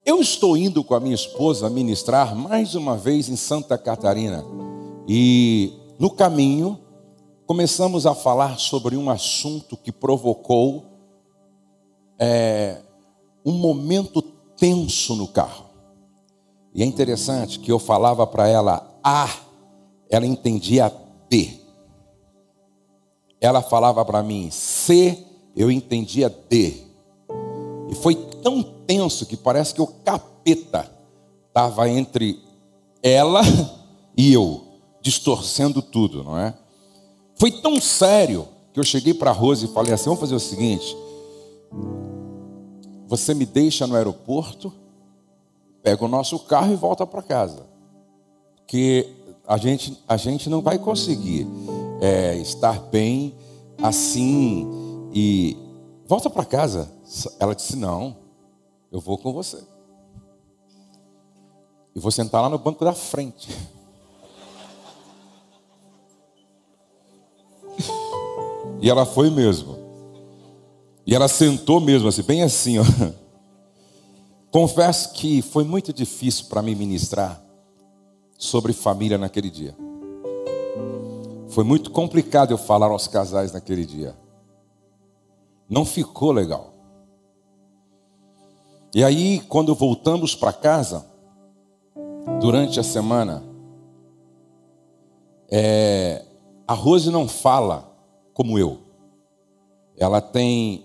Eu estou indo com a minha esposa ministrar mais uma vez em Santa Catarina. E no caminho, começamos a falar sobre um assunto que provocou um momento tenso no carro. E é interessante que eu falava para ela A, ela entendia B. Ela falava para mim C, eu entendia D. E foi tão tenso que parece que o capeta estava entre ela e eu, distorcendo tudo, não é? Foi tão sério que eu cheguei para a Rose e falei assim: vamos fazer o seguinte, você me deixa no aeroporto, pega o nosso carro e volta para casa, porque a gente não vai conseguir estar bem assim e volta para casa. Ela disse: não, eu vou com você e vou sentar lá no banco da frente. E ela foi mesmo. E ela sentou mesmo, assim, bem assim, ó. Confesso que foi muito difícil para mim ministrar sobre família naquele dia. Foi muito complicado eu falar aos casais naquele dia. Não ficou legal. E aí, quando voltamos para casa, durante a semana, a Rose não fala como eu. Ela tem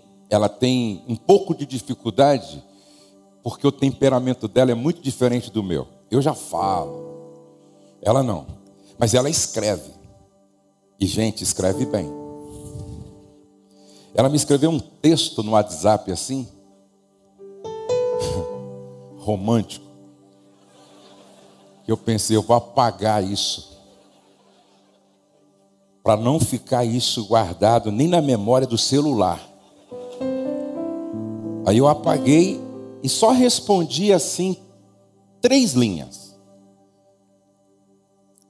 um pouco de dificuldade, porque o temperamento dela é muito diferente do meu. Eu já falo, ela não. Mas ela escreve. E, gente, escreve bem. Ela me escreveu um texto no WhatsApp assim, romântico, que eu pensei, eu vou apagar isso, para não ficar isso guardado nem na memória do celular. Aí eu apaguei e só respondi assim 3 linhas.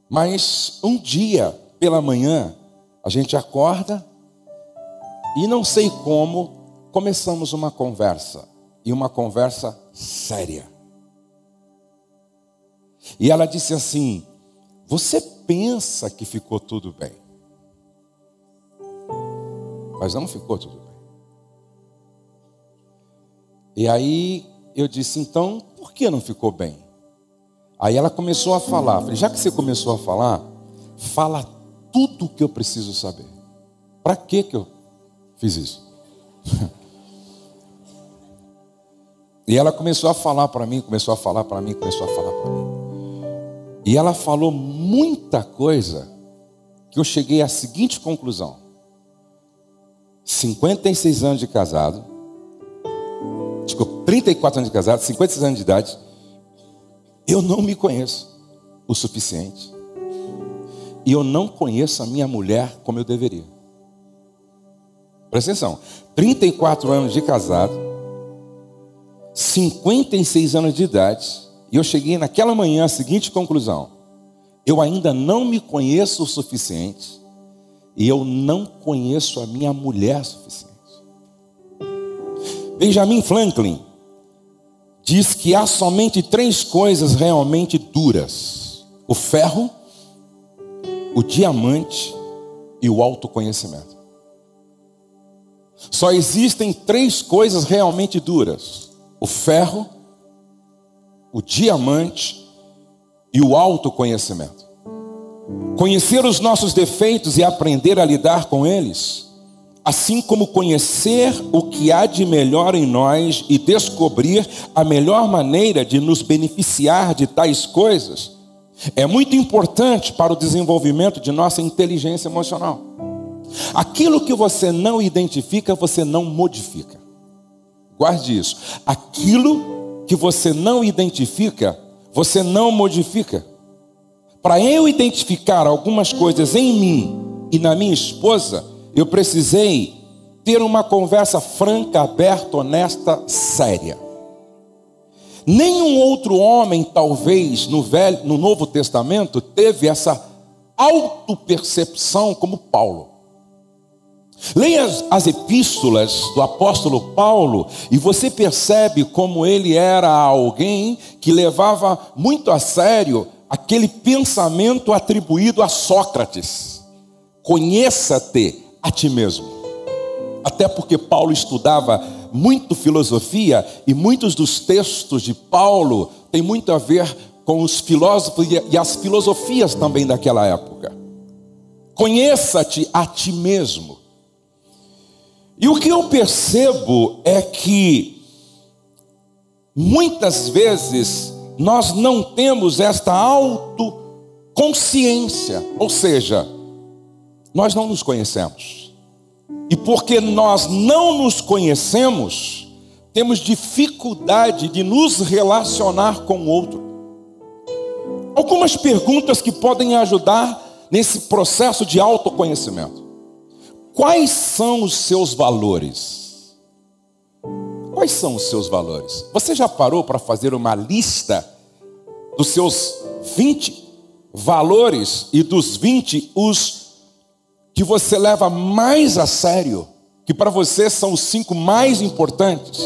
Mas um dia pela manhã a gente acorda e não sei como começamos uma conversa, e uma conversa séria. E ela disse assim: você pensa que ficou tudo bem, mas não ficou tudo bem. E aí eu disse: então, por que não ficou bem? Aí ela começou a falar. Falei: já que você começou a falar, fala tudo o que eu preciso saber. Para que eu fiz isso? E ela começou a falar para mim, começou a falar para mim. E ela falou muita coisa que eu cheguei à seguinte conclusão: 56 anos de casado, 34 anos de casado, 56 anos de idade, eu não me conheço o suficiente. E eu não conheço a minha mulher como eu deveria. Presta atenção, 34 anos de casado, 56 anos de idade, e eu cheguei naquela manhã à seguinte conclusão: eu ainda não me conheço o suficiente, e eu não conheço a minha mulher o suficiente. Benjamin Franklin diz que há somente 3 coisas realmente duras: o ferro, o diamante e o autoconhecimento. Só existem 3 coisas realmente duras: o ferro, o diamante e o autoconhecimento. Conhecer os nossos defeitos e aprender a lidar com eles, assim como conhecer o que há de melhor em nós e descobrir a melhor maneira de nos beneficiar de tais coisas, é muito importante para o desenvolvimento de nossa inteligência emocional. Aquilo que você não identifica, você não modifica. Guarde isso. Aquilo que você não identifica, você não modifica. Para eu identificar algumas coisas em mim e na minha esposa, eu precisei ter uma conversa franca, aberta, honesta, séria. Nenhum outro homem, talvez, no Novo Testamento, teve essa autopercepção como Paulo. Leia as epístolas do apóstolo Paulo e você percebe como ele era alguém que levava muito a sério aquele pensamento atribuído a Sócrates: conheça-te a ti mesmo. Até porque Paulo estudava muito filosofia e muitos dos textos de Paulo têm muito a ver com os filósofos e as filosofias também daquela época. Conheça-te a ti mesmo. E o que eu percebo é que muitas vezes nós não temos esta autoconsciência, ou seja, nós não nos conhecemos. E porque nós não nos conhecemos, temos dificuldade de nos relacionar com o outro. Algumas perguntas que podem ajudar nesse processo de autoconhecimento. Quais são os seus valores? Quais são os seus valores? Você já parou para fazer uma lista dos seus 20 valores e dos 20 os que você leva mais a sério, que para você são os 5 mais importantes?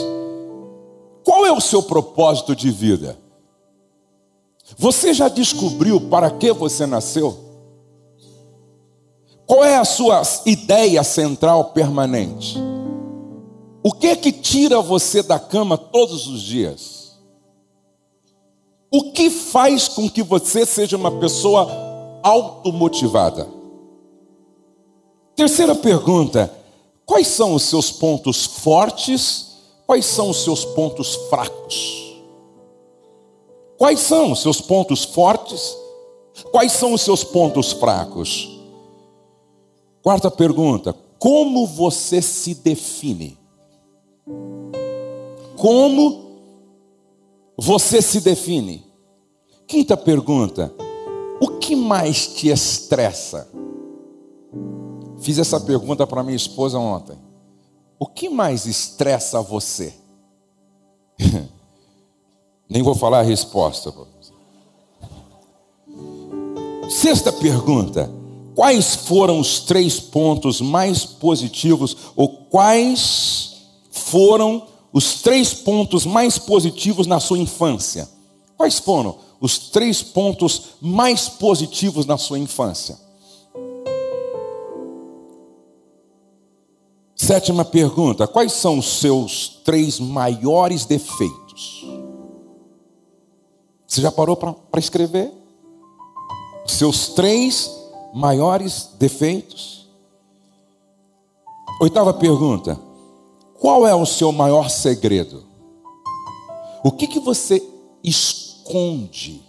Qual é o seu propósito de vida? Você já descobriu para que você nasceu? Qual é a sua ideia central permanente? O que é que tira você da cama todos os dias? O que faz com que você seja uma pessoa automotivada? Terceira pergunta: quais são os seus pontos fortes? Quais são os seus pontos fracos? Quais são os seus pontos fortes? Quais são os seus pontos fracos? Quarta pergunta: como você se define? Como você se define? Quinta pergunta: o que mais te estressa? Fiz essa pergunta para minha esposa ontem. O que mais estressa você? Nem vou falar a resposta. Sexta pergunta: quais foram os 3 pontos mais positivos, ou quais foram os 3 pontos mais positivos na sua infância? Quais foram os 3 pontos mais positivos na sua infância? Sétima pergunta: quais são os seus 3 maiores defeitos? Você já parou para escrever? Seus 3 maiores defeitos? Oitava pergunta: qual é o seu maior segredo? O que você esconde?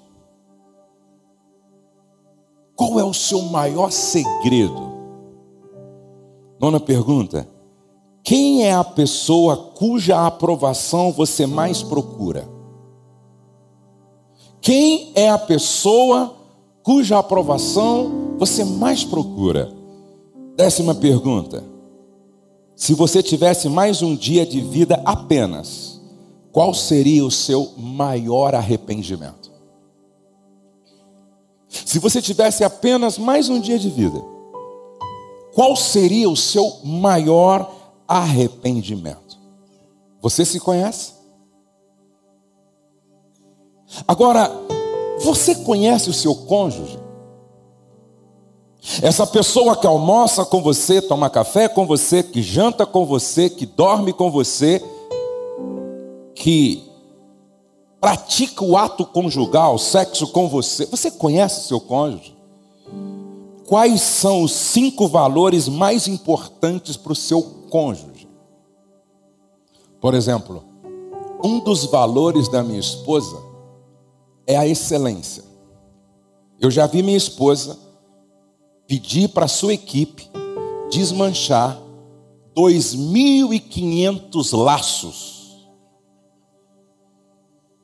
Qual é o seu maior segredo? Nona pergunta: quem é a pessoa cuja aprovação você mais procura? Quem é a pessoa cuja aprovação você mais procura? 10ª pergunta: se você tivesse mais um dia de vida apenas, qual seria o seu maior arrependimento? Se você tivesse apenas mais um dia de vida, qual seria o seu maior arrependimento? Você se conhece? Agora, você conhece o seu cônjuge? Essa pessoa que almoça com você, toma café com você, que janta com você, que dorme com você, que pratica o ato conjugal, sexo com você. Você conhece o seu cônjuge? Quais são os 5 valores mais importantes para o seu cônjuge? Por exemplo, um dos valores da minha esposa é a excelência. Eu já vi minha esposa pedir para a sua equipe desmanchar 2.500 laços,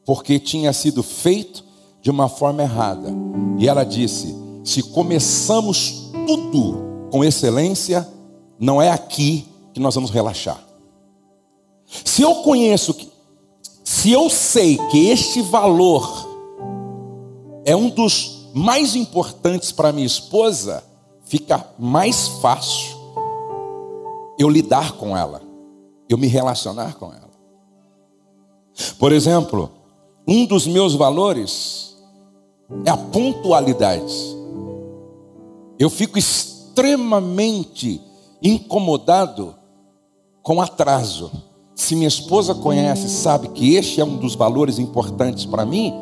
porque tinha sido feito de uma forma errada. E ela disse: se começamos tudo com excelência, não é aqui que nós vamos relaxar. Se eu sei que este valor é um dos mais importantes para minha esposa, fica mais fácil eu lidar com ela, eu me relacionar com ela. Por exemplo, um dos meus valores é a pontualidade. Eu fico extremamente incomodado com atraso. Se minha esposa conhece, sabe que este é um dos valores importantes para mim,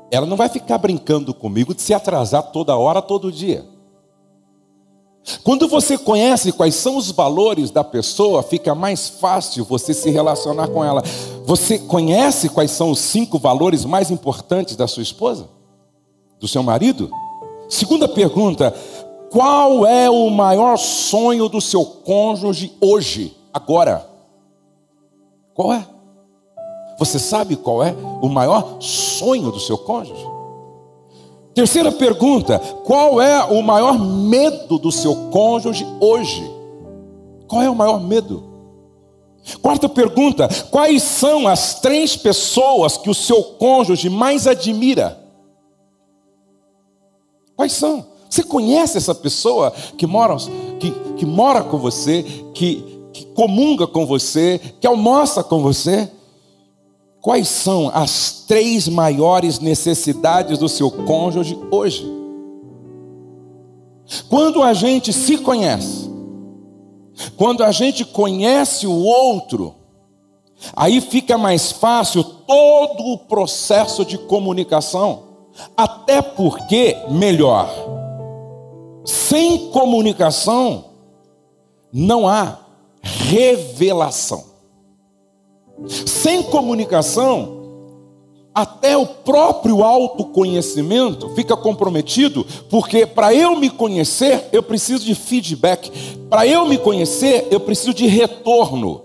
ela não vai ficar brincando comigo de se atrasar toda hora, todo dia. Quando você conhece quais são os valores da pessoa, fica mais fácil você se relacionar com ela. Você conhece quais são os 5 valores mais importantes da sua esposa? Do seu marido? Segunda pergunta: qual é o maior sonho do seu cônjuge hoje, agora? Qual é? Você sabe qual é o maior sonho do seu cônjuge? Terceira pergunta: qual é o maior medo do seu cônjuge hoje? Qual é o maior medo? Quarta pergunta: quais são as 3 pessoas que o seu cônjuge mais admira? Quais são? Você conhece essa pessoa que mora com você, que comunga com você, que almoça com você? Quais são as 3 maiores necessidades do seu cônjuge hoje? Quando a gente se conhece, quando a gente conhece o outro, aí fica mais fácil todo o processo de comunicação. Até porque, melhor, sem comunicação não há revelação. Sem comunicação, até o próprio autoconhecimento fica comprometido, porque para eu me conhecer, eu preciso de feedback. Para eu me conhecer, eu preciso de retorno.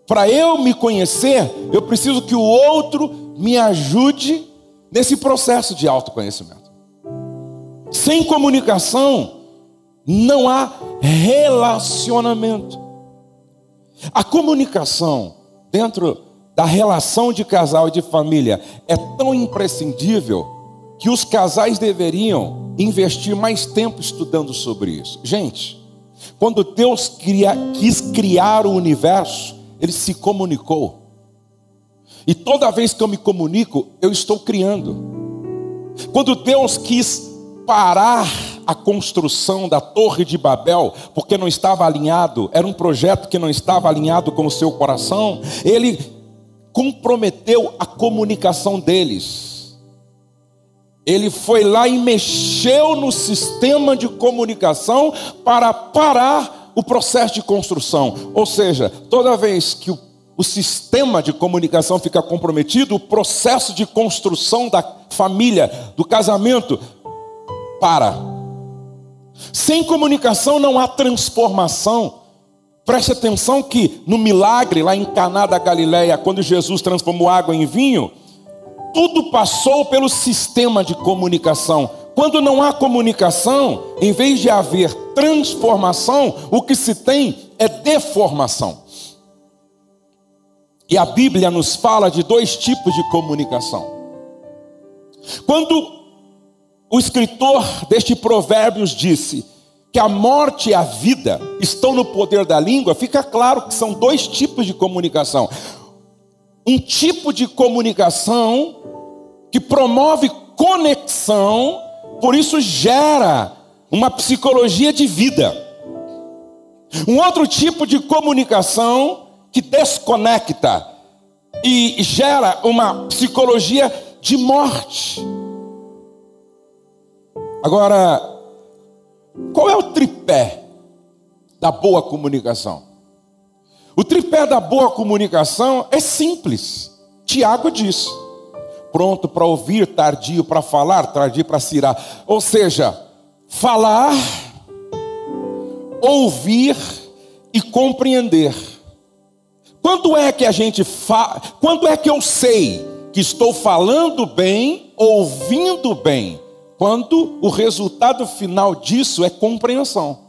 Para eu me conhecer, eu preciso que o outro me ajude nesse processo de autoconhecimento. Sem comunicação, não há relacionamento. A comunicação dentro da relação de casal e de família é tão imprescindível que os casais deveriam investir mais tempo estudando sobre isso. Gente, quando Deus quis criar o universo, Ele se comunicou. E toda vez que eu me comunico, eu estou criando. Quando Deus quis parar a construção da Torre de Babel, porque não estava alinhado, era um projeto que não estava alinhado com o seu coração, Ele comprometeu a comunicação deles. Ele foi lá e mexeu no sistema de comunicação para parar o processo de construção. Ou seja, toda vez que o sistema de comunicação fica comprometido, o processo de construção da família, do casamento, para. Sem comunicação não há transformação. Preste atenção que no milagre lá em Caná da Galileia, quando Jesus transformou água em vinho, tudo passou pelo sistema de comunicação. Quando não há comunicação, em vez de haver transformação, o que se tem é deformação. E a Bíblia nos fala de 2 tipos de comunicação. Quando o escritor deste Provérbios disse que a morte e a vida estão no poder da língua, fica claro que são 2 tipos de comunicação. Um tipo de comunicação que promove conexão, por isso gera uma psicologia de vida. Um outro tipo de comunicação que desconecta e gera uma psicologia de morte. Agora, qual é o tripé da boa comunicação? O tripé da boa comunicação é simples. Tiago diz: pronto para ouvir, tardio para falar, tardio para cirar. Ou seja, falar, ouvir e compreender. Quando é que a gente quando é que eu sei que estou falando bem, ouvindo bem? Quando o resultado final disso é compreensão.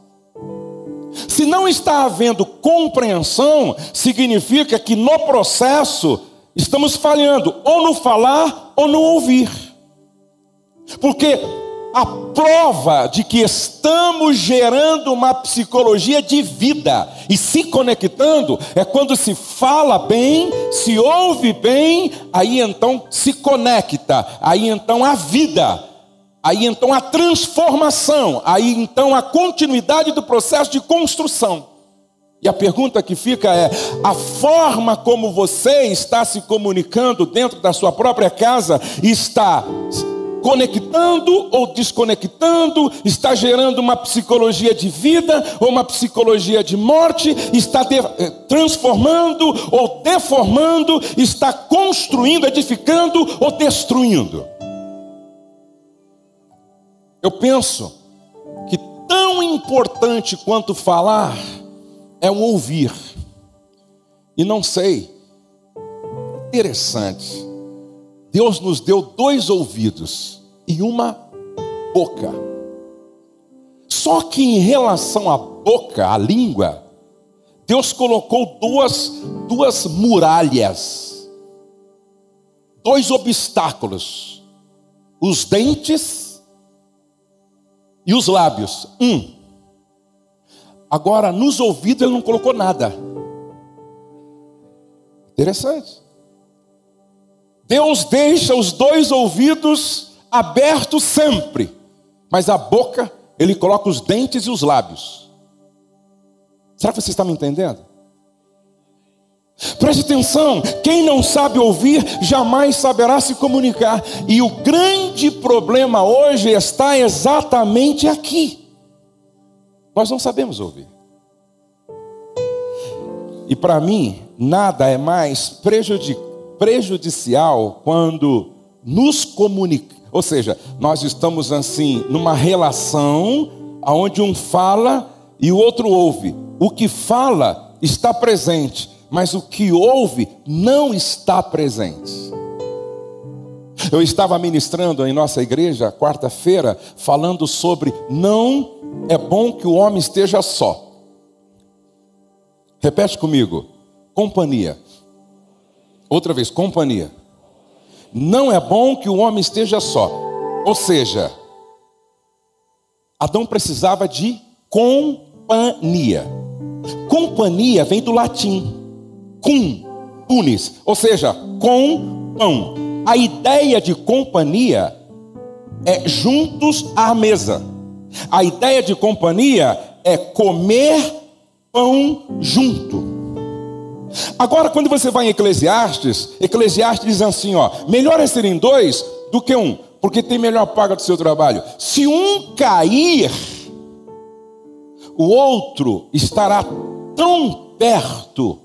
Se não está havendo compreensão, significa que no processo estamos falhando ou no falar ou no ouvir. Porque a prova de que estamos gerando uma psicologia de vida e se conectando é quando se fala bem, se ouve bem, aí então se conecta, aí então a vida, aí então a transformação, aí então a continuidade do processo de construção. E a pergunta que fica é: a forma como você está se comunicando dentro da sua própria casa está conectando ou desconectando, está gerando uma psicologia de vida ou uma psicologia de morte, está transformando ou deformando, está construindo, edificando ou destruindo? Eu penso que tão importante quanto falar é o ouvir. E não sei, interessante, Deus nos deu 2 ouvidos e uma boca. Só que em relação à boca, à língua, Deus colocou duas muralhas, 2 obstáculos: os dentes e os lábios. Agora, nos ouvidos ele não colocou nada. Interessante. Deus deixa os 2 ouvidos abertos sempre, mas a boca, ele coloca os dentes e os lábios. Será que você está me entendendo? Preste atenção, quem não sabe ouvir, jamais saberá se comunicar. E o grande problema hoje está exatamente aqui. Nós não sabemos ouvir. E para mim, nada é mais prejudicial quando nos comunica. Ou seja, nós estamos assim, numa relação onde um fala e o outro ouve. O que fala está presente, mas o que ouve não está presente. Eu estava ministrando em nossa igreja, quarta-feira, falando sobre não é bom que o homem esteja só. Repete comigo: companhia. Outra vez, companhia. Não é bom que o homem esteja só. Ou seja, Adão precisava de companhia. Companhia vem do latim cum, punis, ou seja, com pão. A ideia de companhia é juntos à mesa. A ideia de companhia é comer pão junto. Agora, quando você vai em Eclesiastes diz assim, melhor é serem 2 do que 1, porque tem melhor paga do seu trabalho. Se um cair, o outro estará tão perto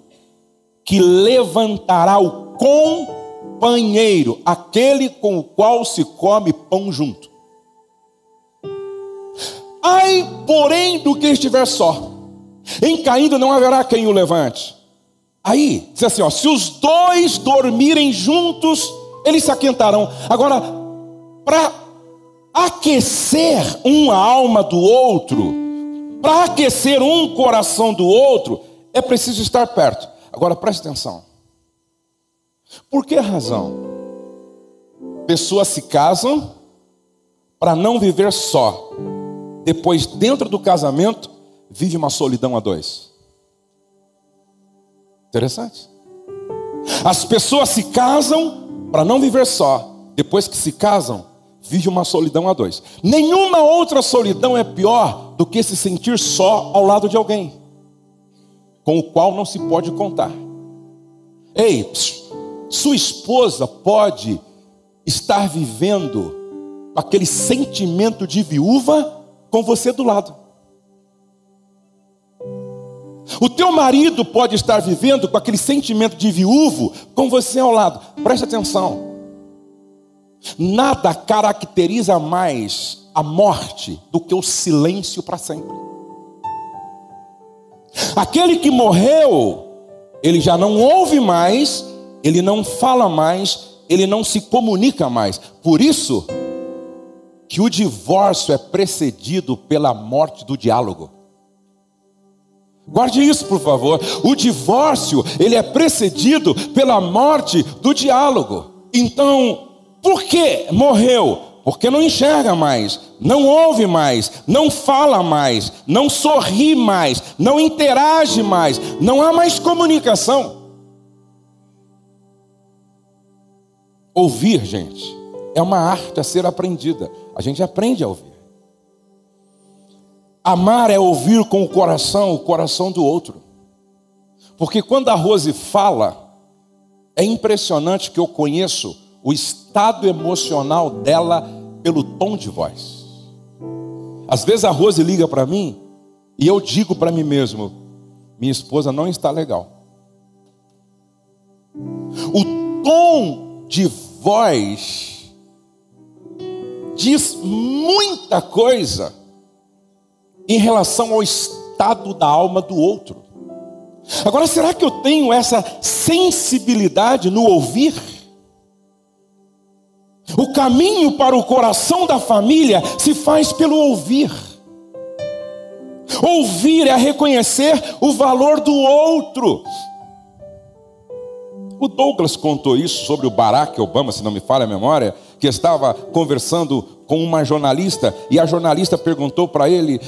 que levantará o companheiro, aquele com o qual se come pão junto. Ai, porém, do que estiver só, em caindo não haverá quem o levante. Aí, diz assim, se os 2 dormirem juntos, eles se aquentarão. Agora, para aquecer uma alma do outro, para aquecer um coração do outro, é preciso estar perto. Agora, preste atenção. Por que razão? Pessoas se casam para não viver só. Depois, dentro do casamento, vive uma solidão a 2. Interessante. As pessoas se casam para não viver só. Depois que se casam, vive uma solidão a 2. Nenhuma outra solidão é pior do que se sentir só ao lado de alguém com o qual não se pode contar. Ei, sua esposa pode estar vivendo aquele sentimento de viúva com você do lado. O teu marido pode estar vivendo com aquele sentimento de viúvo com você ao lado. Preste atenção. Nada caracteriza mais a morte do que o silêncio para sempre. Aquele que morreu, ele já não ouve mais, ele não fala mais, ele não se comunica mais. Por isso que o divórcio é precedido pela morte do diálogo. Guarde isso, por favor. O divórcio, ele é precedido pela morte do diálogo. Então, por que morreu? porque não enxerga mais, não ouve mais, não fala mais, não sorri mais, não interage mais, não há mais comunicação. Ouvir, gente, é uma arte a ser aprendida. A gente aprende a ouvir. Amar é ouvir com o coração do outro. Porque quando a Rose fala, é impressionante que eu conheço o estado emocional dela pelo tom de voz. Às vezes a Rose liga para mim e eu digo para mim mesmo: minha esposa não está legal. O tom de voz diz muita coisa em relação ao estado da alma do outro. Agora, será que eu tenho essa sensibilidade no ouvir? O caminho para o coração da família se faz pelo ouvir. Ouvir é reconhecer o valor do outro. O Douglas contou isso sobre o Barack Obama, se não me falha a memória, que estava conversando com uma jornalista, e a jornalista perguntou para ele: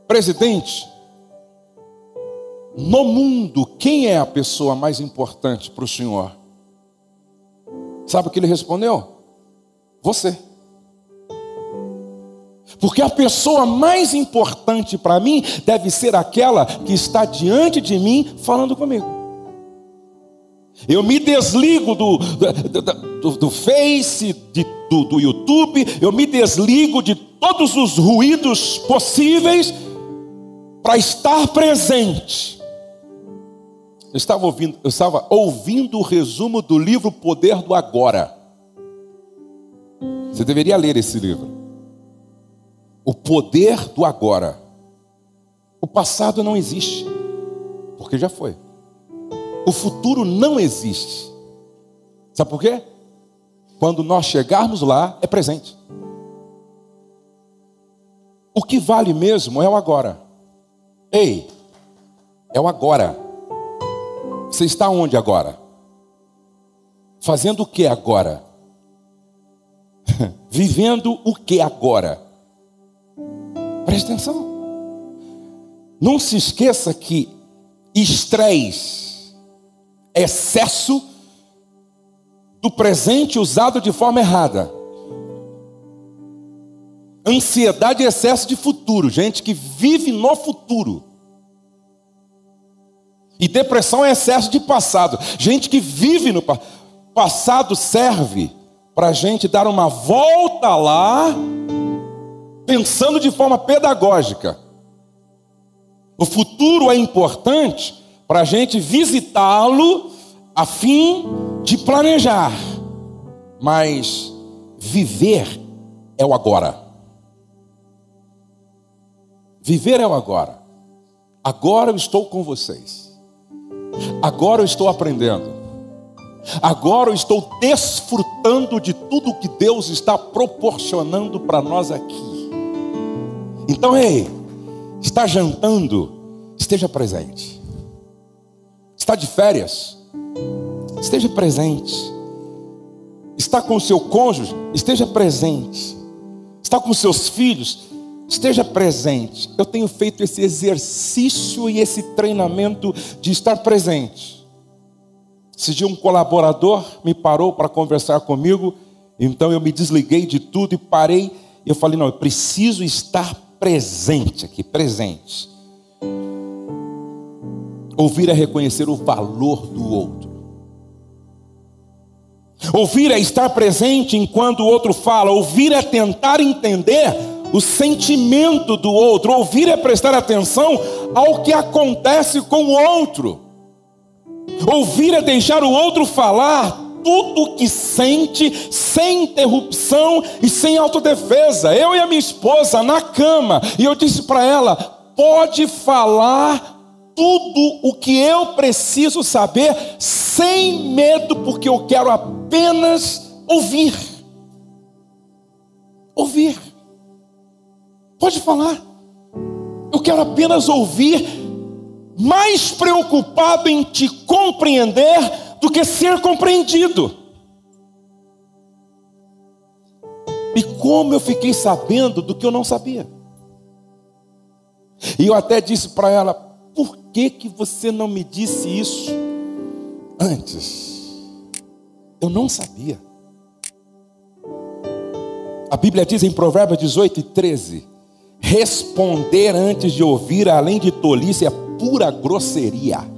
presidente, no mundo, quem é a pessoa mais importante para o senhor? Sabe o que ele respondeu? Você. Porque a pessoa mais importante para mim deve ser aquela que está diante de mim falando comigo. Eu me desligo do Face, do YouTube, eu me desligo de todos os ruídos possíveis para estar presente. Eu estava ouvindo o resumo do livro Poder do Agora. Você deveria ler esse livro. O Poder do Agora. O passado não existe, porque já foi. O futuro não existe. Sabe por quê? Quando nós chegarmos lá, é presente. O que vale mesmo é o agora. Ei, é o agora. Você está onde agora? Fazendo o que agora? Vivendo o que agora? Preste atenção. Não se esqueça que estresse, excesso do presente usado de forma errada. Ansiedade é excesso de futuro, gente que vive no futuro. E depressão é excesso de passado, gente que vive no passado. Serve para a gente dar uma volta lá, pensando de forma pedagógica. O futuro é importante para a gente visitá-lo a fim de planejar. Mas viver é o agora. Viver é o agora. Agora eu estou com vocês. Agora eu estou aprendendo. Agora eu estou desfrutando de tudo que Deus está proporcionando para nós aqui. Então, ei, está jantando, esteja presente. Está de férias, esteja presente. Está com o seu cônjuge, esteja presente. Está com seus filhos, esteja presente. Eu tenho feito esse exercício e esse treinamento de estar presente. Esse dia um colaborador me parou para conversar comigo, então eu me desliguei de tudo e parei. E eu falei: não, eu preciso estar presente aqui, presente. Ouvir é reconhecer o valor do outro. Ouvir é estar presente enquanto o outro fala. Ouvir é tentar entender o sentimento do outro. Ouvir é prestar atenção ao que acontece com o outro. Ouvir é deixar o outro falar tudo o que sente, sem interrupção e sem autodefesa. Eu e a minha esposa na cama, e eu disse para ela: pode falar tudo o que eu preciso saber, sem medo, porque eu quero apenas ouvir. Ouvir. Pode falar. Eu quero apenas ouvir, mais preocupado em te compreender do que ser compreendido. E como eu fiquei sabendo do que eu não sabia? E eu até disse para ela: por que que você não me disse isso antes? Eu não sabia. A Bíblia diz em Provérbios 18:13: responder antes de ouvir, além de tolice, é pura grosseria.